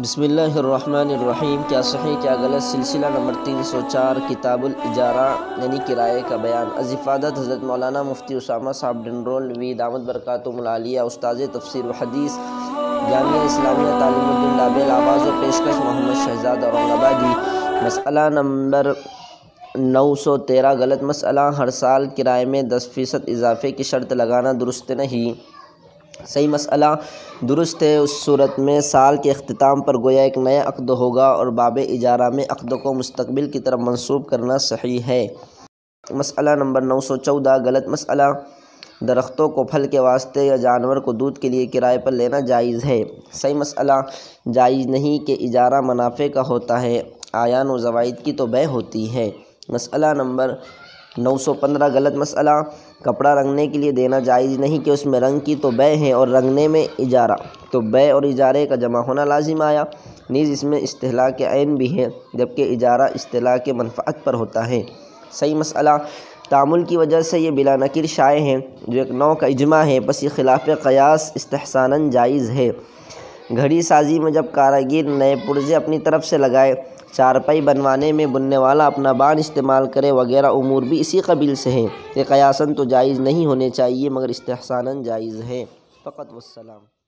بسم اللہ الرحمن الرحیم۔ کیا صحیح کیا غلط، سلسلہ نمبر 304، کتاب الاجارہ یعنی کرائے کا بیان۔ از افادت حضرت مولانا مفتی اسامہ صاحب ڈنڈرول نوید دامت برکاتہم العالیہ، استاذ تفسیر و حدیث، جامعہ اسلامیہ تعلیم الدین لابل، آواز و پیشکش محمد شہزاد اورنگ آبادی۔ مسئلہ نمبر 913، غلط مسئلہ، ہر سال کرائے میں 10% اضافے کی شرط لگانا درست نہیں۔ صحیح مسئلہ درست ہے، اس صورت میں سال کے اختتام پر گویا ایک نیا عقد ہوگا اور باب اجارہ میں عقد کو مستقبل کی طرف منسوب کرنا صحیح ہے۔ مسئلہ نمبر 914، غلط مسئلہ، درختوں کو پھل کے واسطے یا جانور کو دودھ کے لیے کرائے پر لینا جائز ہے۔ صحیح مسئلہ جائز نہیں کہ اجارہ منافع کا ہوتا ہے، اعیان و زوائد کی تو بیع ہوتی ہے۔ مسئلہ نمبر 915، غلط مسئلہ، کپڑا رنگنے کے لیے دینا جائز نہیں کہ اس میں رنگ کی تو بیع ہے اور رنگنے میں اجارہ، تو بیع اور اجارے کا جمع ہونا لازم آیا۔ نیز اس میں استہلاک عین بھی ہے، جبکہ اجارہ استہلاک منفعت پر ہوتا ہے۔ صحیح مسئلہ، تعامل کی وجہ سے یہ بلا نکیر شائع ہیں، جو ایک نوع کا اجماع ہے، بس یہ خلاف قیاس استحساناً جائز ہے۔ گھڑی سازی میں جب کاریگر نئے پرزے اپنی طرف سے لگائے، چارپائی بنوانے میں بننے والا اپنا بان استعمال کرے وغیرہ امور بھی اسی قبیل سے ہیں۔ یہ قیاساً تو جائز نہیں ہونے چاہیے مگر استحساناً جائز ہے۔ فقط والسلام۔